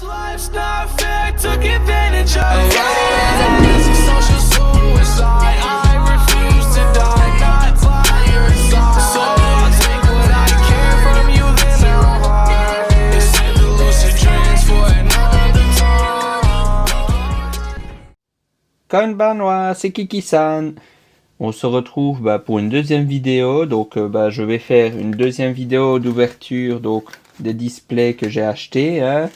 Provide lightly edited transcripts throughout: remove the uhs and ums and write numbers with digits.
Life's not fair, took advantage of social suicide. I refuse to die, not by your side. So I'll take what I can from you, then I'll hide. It's time to lucid dreams for another time. Konbanwa, c'est Kiki-san. On se retrouve pour une deuxième vidéo. Donc je vais faire une deuxième vidéo d'ouverture donc des displays que j'ai achetés. Hein.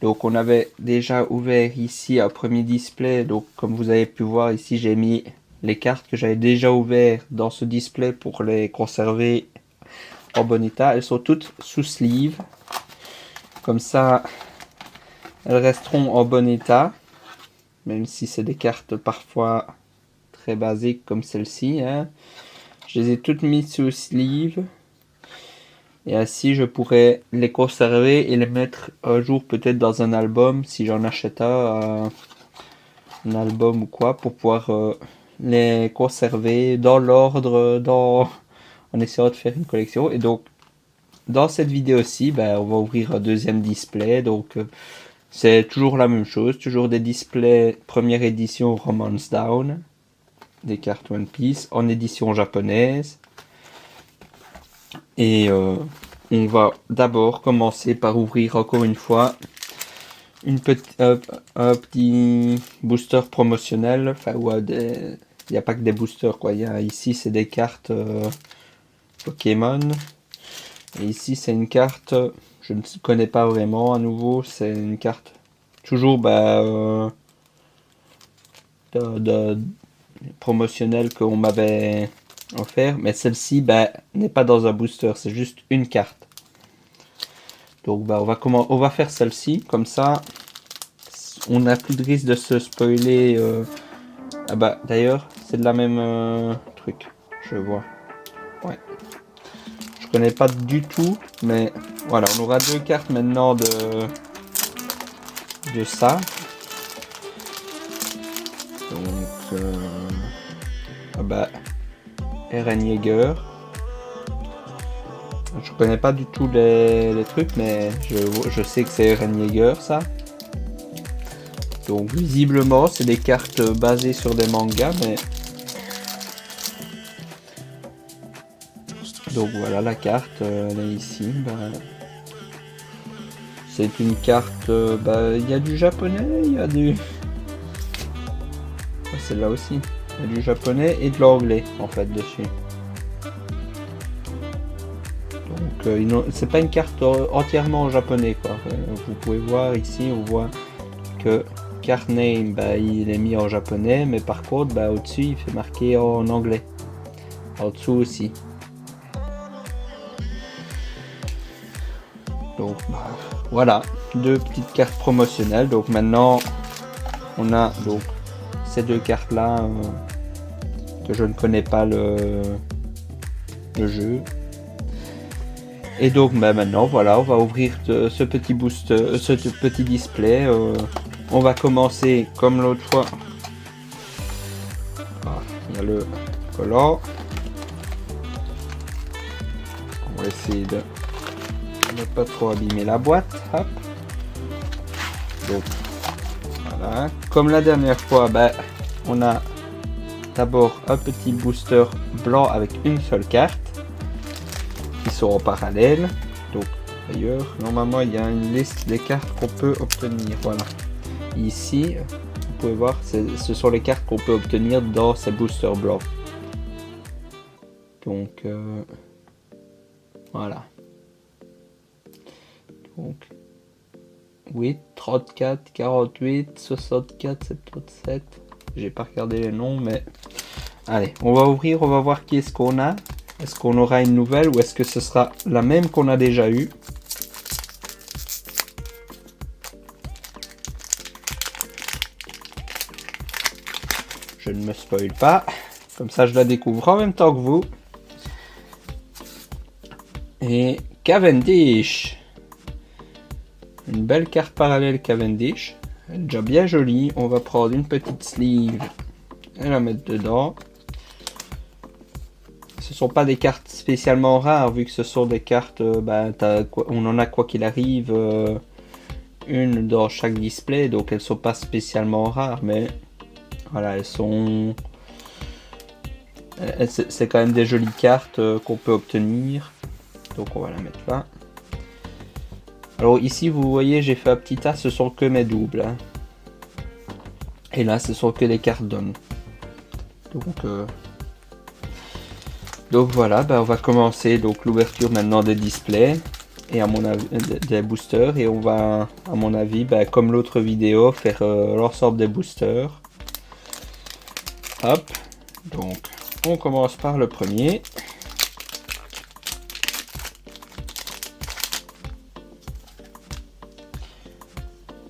Donc on avait déjà ouvert ici un premier display. Donc comme vous avez pu voir ici, j'ai mis les cartes que j'avais déjà ouvertes dans ce display pour les conserver en bon état. Elles sont toutes sous sleeve. Comme ça, elles resteront en bon état. Même si c'est des cartes parfois très basiques comme celle-ci. Hein. Je les ai toutes mises sous sleeve. Et ainsi, je pourrais les conserver et les mettre un jour peut-être dans un album, si j'en achète un album ou quoi, pour pouvoir les conserver dans l'ordre, en essayant de faire une collection. Et donc, dans cette vidéo-ci, on va ouvrir un deuxième display. Donc, c'est toujours la même chose, toujours des displays première édition Romance Down, des cartes One Piece en édition japonaise. Et on va d'abord commencer par ouvrir encore une fois un petit booster promotionnel. Enfin, il n'y a pas que des boosters, quoi. Ici, c'est des cartes Pokémon. Et ici, c'est une carte, je ne connais pas vraiment à nouveau. C'est une carte toujours promotionnelle qu'on m'avait offert, mais celle-ci n'est pas dans un booster, c'est juste une carte. Donc on va faire celle-ci, comme ça on n'a plus de risque de se spoiler. D'ailleurs c'est de la même truc, je vois. Ouais. Je connais pas du tout, mais voilà, on aura deux cartes maintenant de ça. Donc Eren Yeager. Je connais pas du tout les trucs, mais je sais que c'est Eren Yeager, ça. Donc visiblement, c'est des cartes basées sur des mangas, mais... Donc voilà, la carte, elle est ici. C'est une carte... il y a du japonais, il y a du... Celle-là aussi. Il y a du japonais et de l'anglais en fait dessus. Donc c'est pas une carte entièrement en japonais, quoi. Vous pouvez voir ici, on voit que card name il est mis en japonais, mais par contre au-dessus il fait marquer en anglais. En dessous aussi. Donc voilà, deux petites cartes promotionnelles. Donc maintenant on a donc ces deux cartes là que je ne connais pas le jeu. Et donc maintenant voilà, on va ouvrir ce petit booster, ce petit display. On va commencer comme l'autre fois. Il y a le collant. On va essayer de ne pas trop abîmer la boîte. Hop. Donc voilà, comme la dernière fois, on a d'abord un petit booster blanc avec une seule carte qui sont en parallèle. Donc d'ailleurs, normalement il y a une liste des cartes qu'on peut obtenir. Voilà. Ici, vous pouvez voir, ce sont les cartes qu'on peut obtenir dans ces boosters blancs. Donc voilà. Donc 8, 34, 48, 64, 77. J'ai pas regardé les noms, mais allez, on va ouvrir, on va voir qui est-ce qu'on a. Est-ce qu'on aura une nouvelle ou est-ce que ce sera la même qu'on a déjà eue? Je ne me spoil pas, comme ça je la découvre en même temps que vous. Et Cavendish. Une belle carte parallèle Cavendish. Elle est déjà bien jolie. On va prendre une petite sleeve et la mettre dedans. Ce sont pas des cartes spécialement rares vu que ce sont des cartes, on en a quoi qu'il arrive une dans chaque display, donc elles sont pas spécialement rares, mais voilà, elles sont... C'est quand même des jolies cartes qu'on peut obtenir. Donc on va la mettre là. Alors ici vous voyez j'ai fait un petit tas, ce sont que mes doubles. Hein. Et là ce sont que des cartes d'hommes. Donc voilà, on va commencer donc l'ouverture maintenant des displays et à mon avis des boosters, et on va à mon avis comme l'autre vidéo faire l'ensemble des boosters. Hop, donc on commence par le premier.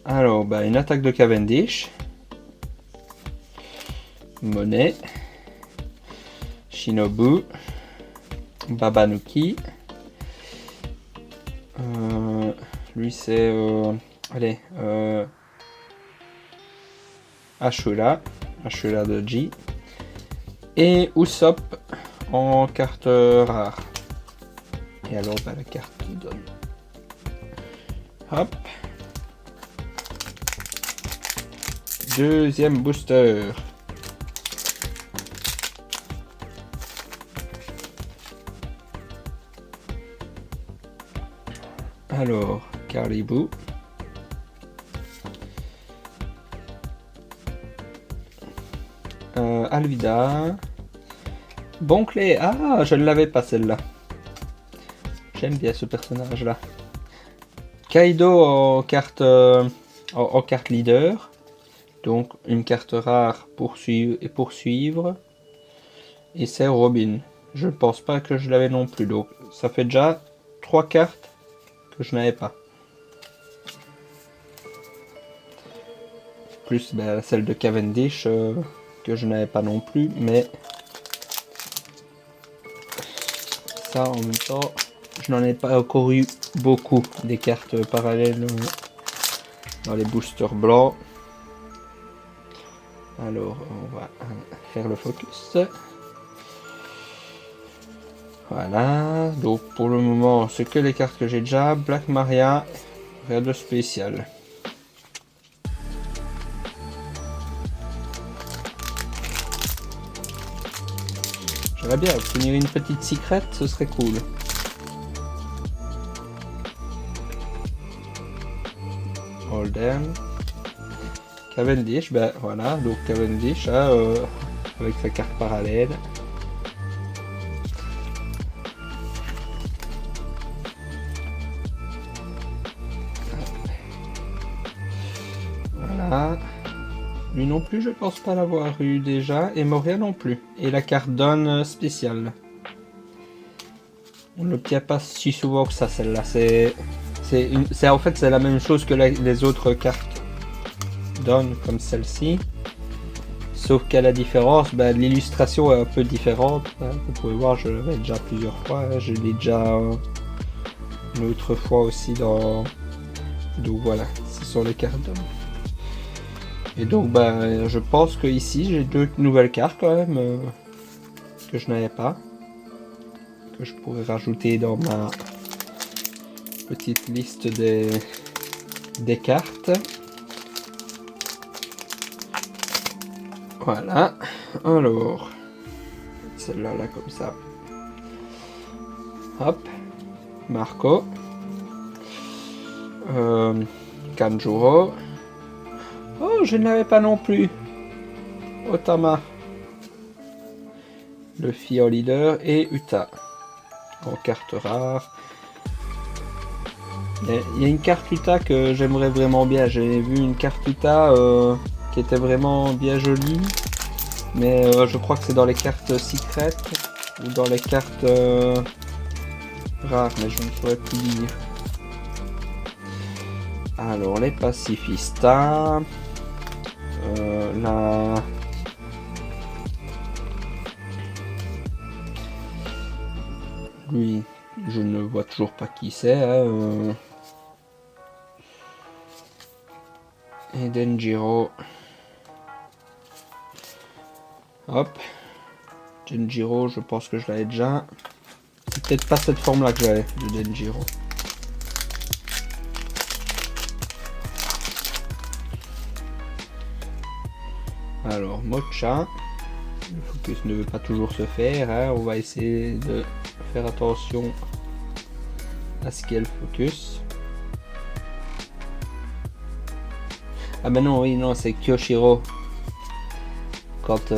Alors une attaque de Cavendish, Monet, Shinobu, Babanuki. Lui c'est Ashura de G. Et Usopp en carte rare. Et alors la carte qui donne. Hop. Deuxième booster. Alors, Caribou. Alvida. Bonclé. Ah, je ne l'avais pas celle-là. J'aime bien ce personnage-là. Kaido en carte leader. Donc une carte rare poursuivre. Et c'est Robin. Je ne pense pas que je l'avais non plus. Donc ça fait déjà 3 cartes que je n'avais pas. Plus celle de Cavendish que je n'avais pas non plus. Mais ça en même temps, je n'en ai pas encore eu beaucoup des cartes parallèles dans les boosters blancs. Alors, on va faire le focus. Voilà, donc pour le moment, c'est que les cartes que j'ai déjà. Black Maria, rien de spécial. J'aimerais bien obtenir une petite secret, ce serait cool. Holden. Cavendish, voilà, donc Cavendish avec sa carte parallèle. Voilà. Lui non plus, je pense pas l'avoir eu déjà, et Moria non plus. Et la carte donne spéciale. On ne l'obtient pas si souvent que ça, celle-là. En fait, c'est la même chose que les autres cartes donne comme celle-ci, sauf qu'à la différence, l'illustration est un peu différente. Vous pouvez voir, je l'avais déjà plusieurs fois, je l'ai déjà une autre fois aussi dans... Donc voilà, ce sont les cartes d'hommes. Et donc je pense que ici j'ai 2 nouvelles cartes quand même que je n'avais pas, que je pourrais rajouter dans ma petite liste des cartes. Voilà, alors, celle-là, là, comme ça. Hop, Marco. Kanjuro. Oh, je ne l'avais pas non plus. Otama. Luffy en leader et Uta. En carte rare. Il y a une carte Uta que j'aimerais vraiment bien. J'ai vu une carte Uta qui était vraiment bien jolie. Mais je crois que c'est dans les cartes secrètes ou dans les cartes rares, mais je ne saurais plus dire. Alors les pacifistas, lui, je ne vois toujours pas qui c'est. Hein, et Denjiro. Hop. Denjiro, je pense que je l'avais déjà. C'est peut-être pas cette forme là que j'avais de Denjiro. Alors, Mocha. Le focus ne veut pas toujours se faire. Hein. On va essayer de faire attention à ce qu'est le focus. Ah ben non, oui, non, c'est Kyoshiro. Quand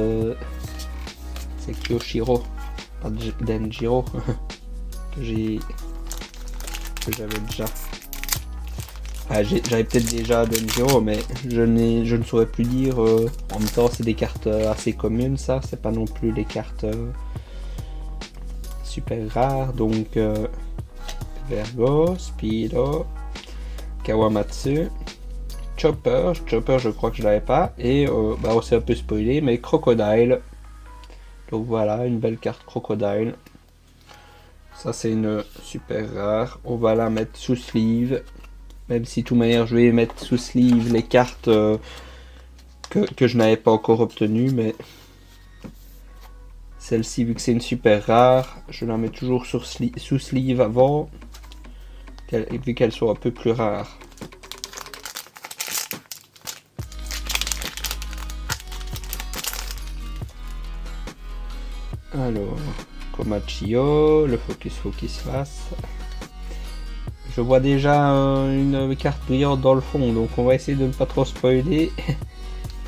c'est Kyoshiro, pas Denjiro, que j'avais déjà. Ah, j'avais peut-être déjà Denjiro, mais je ne saurais plus dire. En même temps, c'est des cartes assez communes, ça. C'est pas non plus les cartes super rares. Donc, Vergo, Speedo, Kawamatsu, Chopper, je crois que je l'avais pas. Et bah, on s'est un peu spoilé, mais Crocodile. Donc voilà, une belle carte Crocodile. Ça, c'est une super rare. On va la mettre sous sleeve. Même si, de toute manière, je vais mettre sous sleeve les cartes que je n'avais pas encore obtenues. Mais celle-ci, vu que c'est une super rare, je la mets toujours sous sleeve avant. Vu qu'elle soit un peu plus rare. Alors, Komachio, le focus face. Je vois déjà une carte brillante dans le fond, donc on va essayer de ne pas trop spoiler.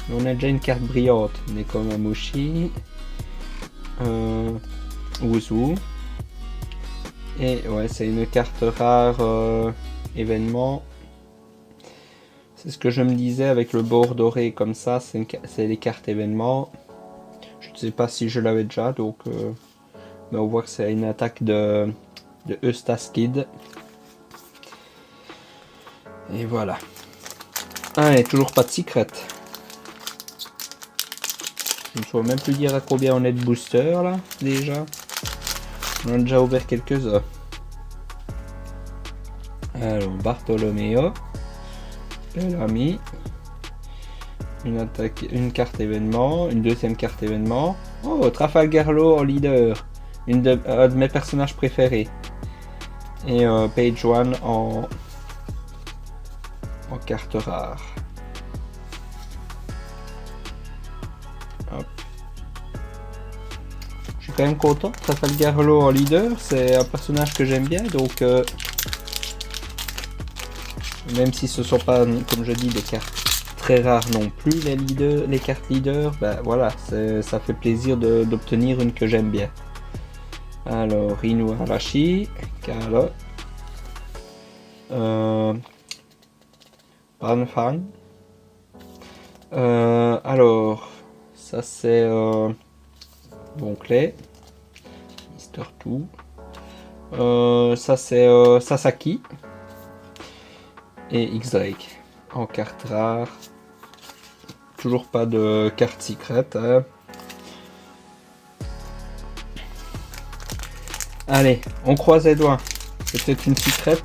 Mais on a déjà une carte brillante, Nekomamushi, Wuzu. Et ouais, c'est une carte rare événement. C'est ce que je me disais avec le bord doré comme ça, c'est les cartes événements. Je ne sais pas si je l'avais déjà, donc mais on voit que c'est une attaque de Eustaskid. Et voilà. Ah, et toujours pas de secret. Je ne saurais même plus dire à combien on est de boosters là, déjà. On a déjà ouvert quelques-uns. Alors, Bartolomeo. Bellamy. Une carte événement. Une deuxième carte événement. Oh, Trafalgar Law en leader. Un de mes personnages préférés. Et Page One en carte rare. Hop. Je suis quand même content. Trafalgar Law en leader, c'est un personnage que j'aime bien, donc même si ce sont pas, comme je dis, des cartes très rares non plus, les cartes leaders, ben voilà, ça fait plaisir d'obtenir une que j'aime bien. Alors, Rinu Arashi, Kala, Branfang. Alors, ça c'est Bonclay, Mister Two. Ça c'est Sasaki et X-Drake en carte rare. Toujours pas de carte secret. Hein. Allez, on croise les doigts. C'est peut-être une secret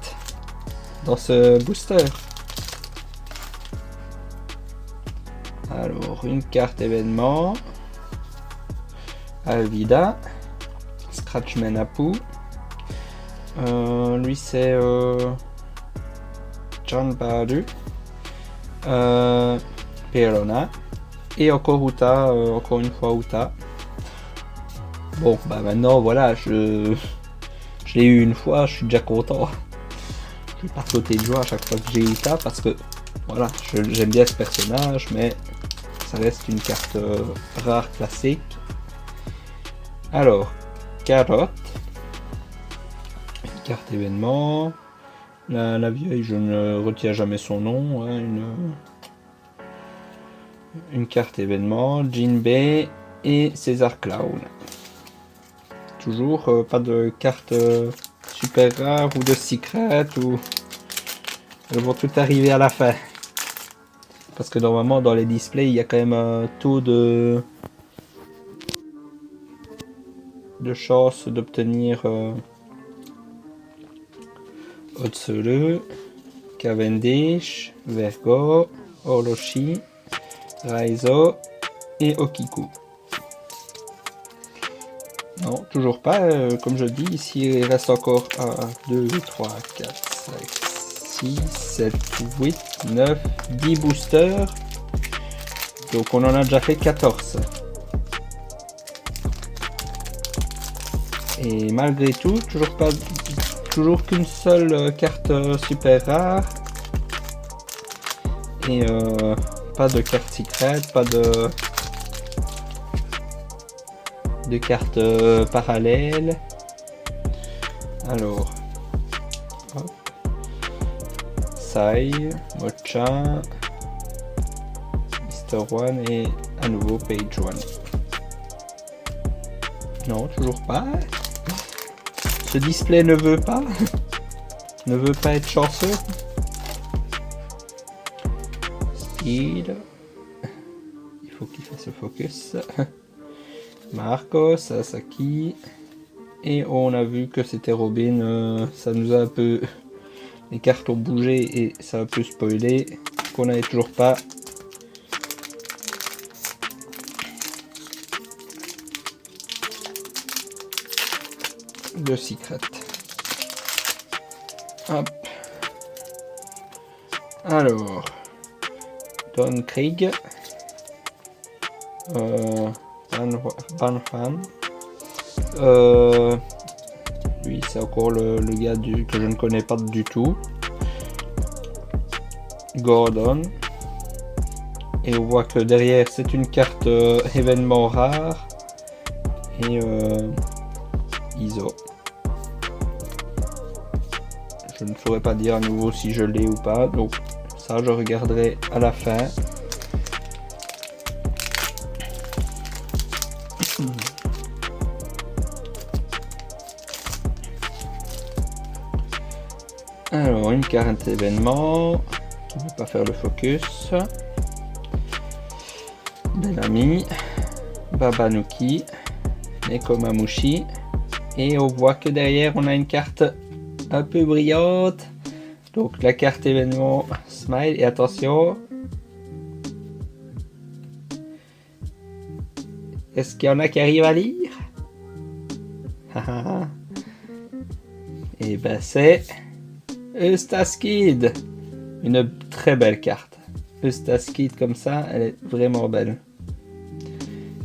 dans ce booster. Alors, une carte événement. Alvida. Scratchman Apu. Lui c'est John Badu. Perona. Et encore Uta, encore une fois Uta. Bon, bah maintenant voilà, je l'ai eu une fois, je suis déjà content. Je vais pas sauter de joie à chaque fois que j'ai Uta parce que voilà, j'aime bien ce personnage, mais ça reste une carte rare classique. Alors, Carotte, une carte événement. La vieille, je ne retiens jamais son nom. Hein, une carte événement, Jinbei et César Clown. Toujours pas de carte super rare ou de secret ou elles vont tout arriver à la fin. Parce que normalement dans les displays il y a quand même un taux de chance d'obtenir Otsuru, Cavendish, Vergo, Orochi, Raizo et Okiku. Non, toujours pas. Comme je dis, ici il reste encore 1, 2, 3, 4, 5, 6, 7, 8, 9, 10 boosters. Donc on en a déjà fait 14. Et malgré tout, toujours qu'une seule carte super rare. Et pas de carte secrète, pas de cartes parallèles. Alors, hop. Sai, Mocha, Mr. One et à nouveau Page One. Non, toujours pas. Ce display ne veut pas. Ne veut pas être chanceux. Steel. Il faut qu'il fasse le focus. Marcos, Sasaki. Et on a vu que c'était Robin. Ça nous a un peu... Les cartes ont bougé et ça a un peu spoilé. Qu'on n'avait toujours pas. De secret. Hop. Alors. Don Krieg. Van Fan. Lui, c'est encore le gars que je ne connais pas du tout. Gordon. Et on voit que derrière, c'est une carte événement rare. Et ISO. Je ne saurais pas dire à nouveau si je l'ai ou pas. Donc, ça, je regarderai à la fin. Alors, une carte événement qui ne veut pas faire le focus. Bellamy, Babanuki, Nekomamushi. Et on voit que derrière, on a une carte un peu brillante. Donc, la carte événement Smile. Et attention. Est-ce qu'il y en a qui arrivent à lire? Et ben, c'est Eustace-Kid. Une très belle carte. Eustace-Kid comme ça, elle est vraiment belle.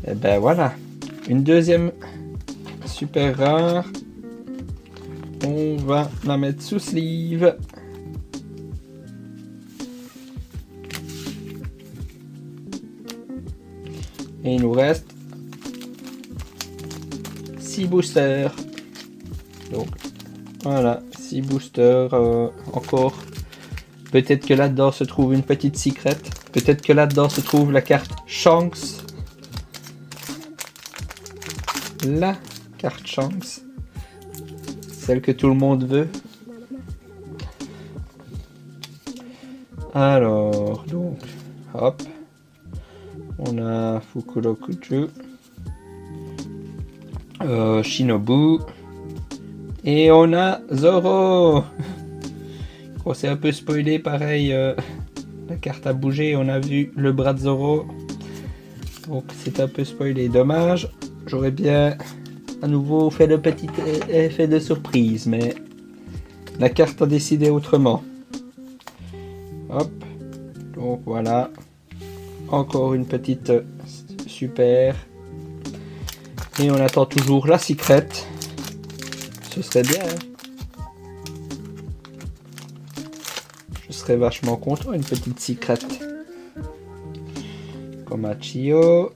Et ben voilà. Une deuxième super rare. On va la mettre sous sleeve. Et il nous reste 6 boosters. Donc voilà, 6 boosters encore. Peut-être que là-dedans se trouve une petite secret. Peut-être que là-dedans se trouve la carte Shanks. La carte Shanks. Celle que tout le monde veut. Alors, donc, hop. On a Fukurokuju. Shinobu. Et on a Zoro. On s'est un peu spoilé, pareil. La carte a bougé, on a vu le bras de Zoro. Donc c'est un peu spoilé. Dommage. J'aurais bien à nouveau fait le petit effet de surprise, mais la carte a décidé autrement. Hop. Donc voilà. Encore une petite super. Et on attend toujours la secret. Ce serait bien. Je serais vachement content, une petite secret. Comme Achio.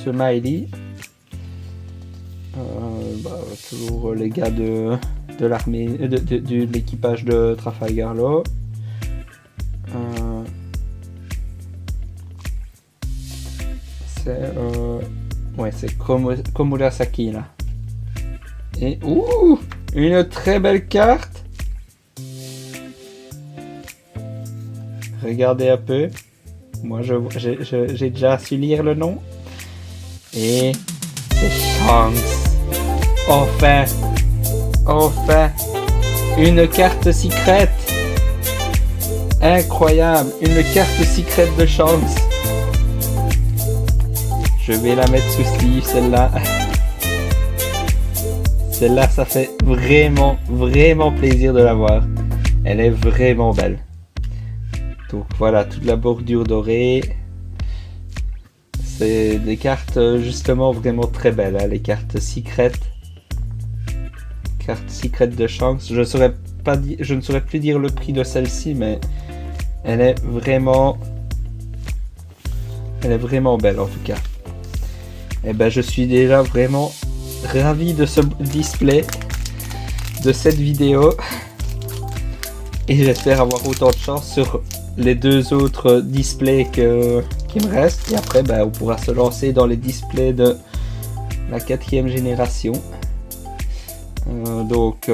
Smiley. Toujours les gars de l'armée, de l'équipage de Trafalgar Law. C'est Komurasaki là. Et une très belle carte. Regardez un peu. Moi j'ai déjà su lire le nom. Et c'est Shanks. Enfin une carte secrète. Incroyable, une carte secrète de Shanks. Je vais la mettre sous sleeve, celle-là. Celle-là, ça fait vraiment plaisir de la voir. Elle est vraiment belle. Donc voilà, toute la bordure dorée. C'est des cartes justement vraiment très belles, hein, les cartes secrètes. Carte secrète de chance. Je ne saurais plus dire le prix de celle-ci, mais elle est vraiment belle en tout cas. Et ben je suis déjà vraiment ravi de ce display, de cette vidéo, et j'espère avoir autant de chance sur les deux autres displays qui me restent, et après ben, on pourra se lancer dans les displays de la 4e génération. Donc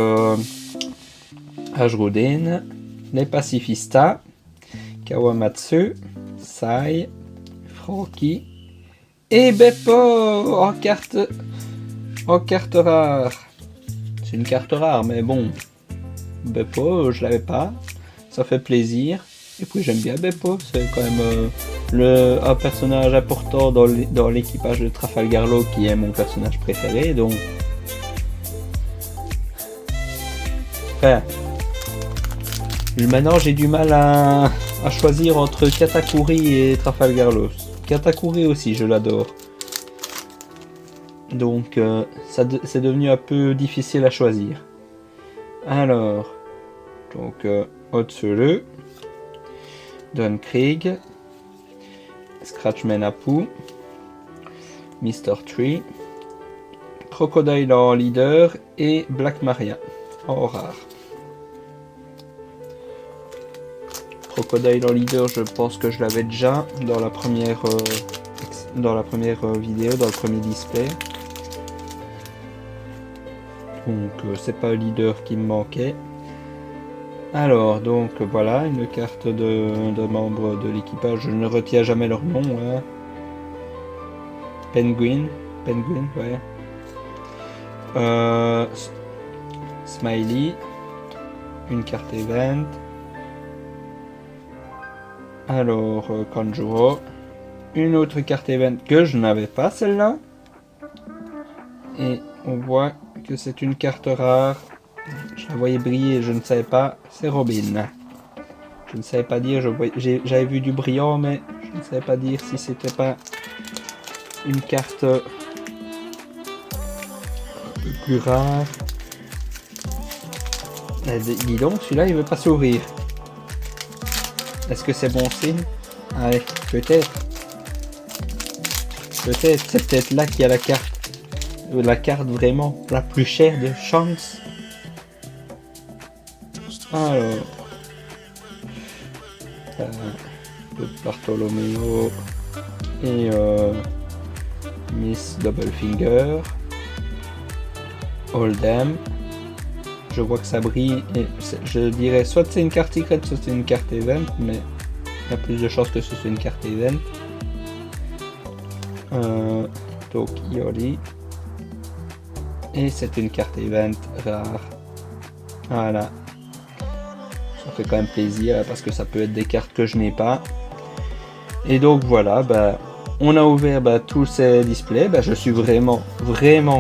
Ajruden, les Pacifista, Kawamatsu, Sai, Franky et Beppo en carte rare. C'est une carte rare, mais bon, Beppo, je l'avais pas, ça fait plaisir. Et puis j'aime bien Beppo, c'est quand même un personnage important dans l'équipage de Trafalgar Law, qui est mon personnage préféré, donc. Enfin, maintenant j'ai du mal à choisir entre Katakuri et Trafalgar Law. Katakuri aussi, je l'adore. Donc c'est devenu un peu difficile à choisir. Alors, donc Otsuru, Don Krieg, Scratchman Apu, Mr. Tree, Crocodile en leader et Black Maria en rare. Crocodile en leader, je pense que je l'avais déjà dans la première vidéo, dans le premier display. Donc c'est pas un leader qui me manquait. Alors donc voilà, une carte de membres de l'équipage, je ne retiens jamais leur nom. Hein. Penguin, ouais. Smiley, une carte event. Alors, Kanjuro, une autre carte event que je n'avais pas, celle-là. Et on voit que c'est une carte rare. Je la voyais briller, je ne savais pas. C'est Robin. Je ne savais pas dire, j'avais vu du brillant, mais je ne savais pas dire si c'était pas une carte un peu plus rare. Dis donc, celui-là, il veut pas s'ouvrir. Est-ce que c'est bon signe? Allez, peut-être. Peut-être, c'est peut-être là qu'il y a la carte vraiment la plus chère de chance. Alors, Bartolomeo et Miss Doublefinger, Hold'em. Je vois que ça brille et je dirais soit c'est une carte secrète, soit c'est une carte event, mais il y a plus de chances que ce soit une carte event. Donc Iori. Et c'est une carte event rare. Voilà. Ça fait quand même plaisir parce que ça peut être des cartes que je n'ai pas. Et donc voilà, on a ouvert tous ces displays. Je suis vraiment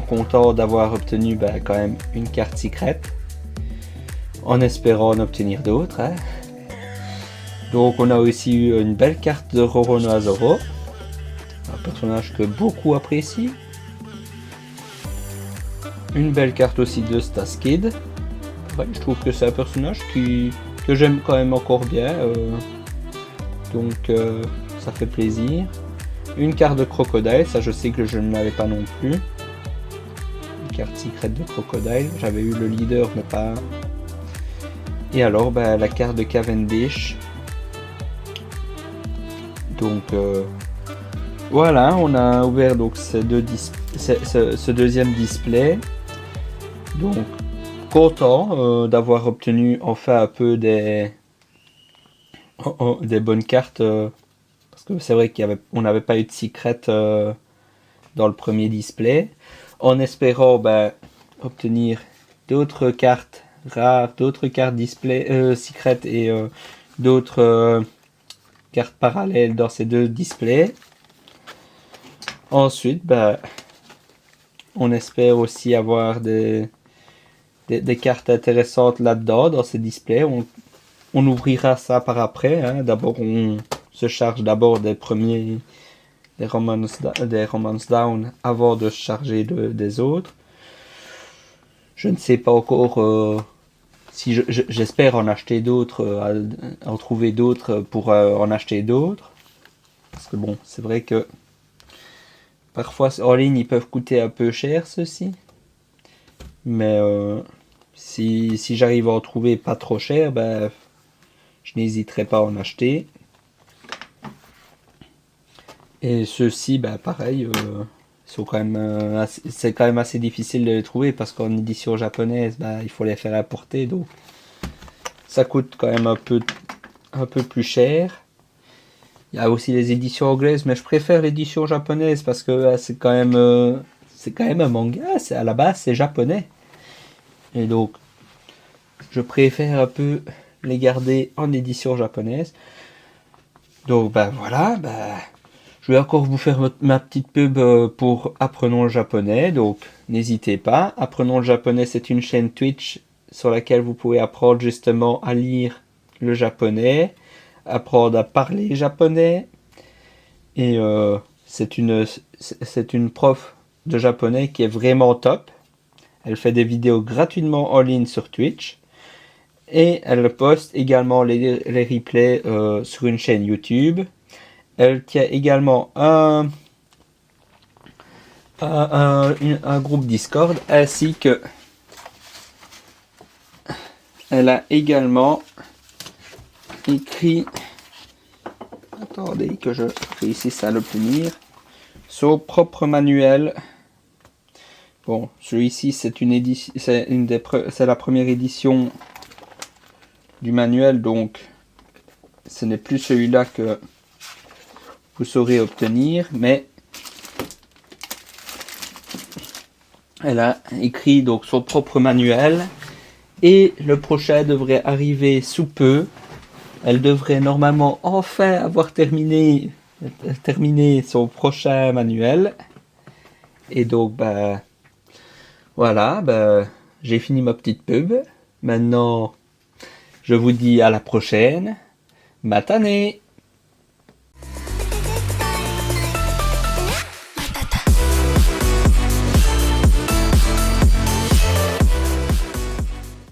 content d'avoir obtenu quand même une carte secrète. En espérant en obtenir d'autres. Hein. Donc on a aussi eu une belle carte de Roronoa Zoro. Un personnage que beaucoup apprécie. Une belle carte aussi de Staskid. Ouais, je trouve que c'est un personnage que j'aime quand même encore bien. Donc ça fait plaisir. Une carte de Crocodile, ça je sais que je ne l'avais pas non plus. Une carte secrète de Crocodile. J'avais eu le leader mais pas... Et alors la carte de Cavendish. Donc voilà, on a ouvert donc ce deuxième display. Donc content d'avoir obtenu enfin un peu des bonnes cartes. Parce que c'est vrai qu'on n'avait pas eu de secret dans le premier display. En espérant obtenir d'autres cartes rares, d'autres cartes display secret et d'autres cartes parallèles dans ces deux displays. Ensuite, on espère aussi avoir des cartes intéressantes là-dedans, dans ces displays. on ouvrira ça par après. Hein. D'abord, on se charge d'abord des premiers des Romance Down avant de se charger des autres. Je ne sais pas encore si j'espère en acheter d'autres, en trouver d'autres pour en acheter d'autres. Parce que bon, c'est vrai que parfois en ligne ils peuvent coûter un peu cher ceux-ci. Mais si j'arrive à en trouver pas trop cher, ben, je n'hésiterai pas à en acheter. Et ceux-ci, ben, pareil, sont quand même, c'est quand même assez difficile de les trouver parce qu'en édition japonaise, ben, il faut les faire importer. Donc ça coûte quand même un peu plus cher. Il y a aussi les éditions anglaises, mais je préfère l'édition japonaise parce que c'est quand même un manga. À la base, c'est japonais. Et donc, je préfère un peu les garder en édition japonaise. Donc, ben voilà, je vais encore vous faire ma petite pub pour Apprenons le japonais. Donc, n'hésitez pas. Apprenons le japonais, c'est une chaîne Twitch sur laquelle vous pouvez apprendre justement à lire le japonais, apprendre à parler japonais. Et c'est une prof de japonais qui est vraiment top. Elle fait des vidéos gratuitement en ligne sur Twitch. Et elle poste également les replays sur une chaîne YouTube. Elle tient également un groupe Discord ainsi que elle a également écrit, attendez que je réussisse à l'obtenir, son propre manuel. Bon, celui-ci c'est une édition, c'est la première édition du manuel, donc ce n'est plus celui-là que vous saurez obtenir, mais elle a écrit donc son propre manuel et le prochain devrait arriver sous peu. Elle devrait normalement enfin avoir terminé son prochain manuel. Et donc voilà, j'ai fini ma petite pub. Maintenant, je vous dis à la prochaine. Matane!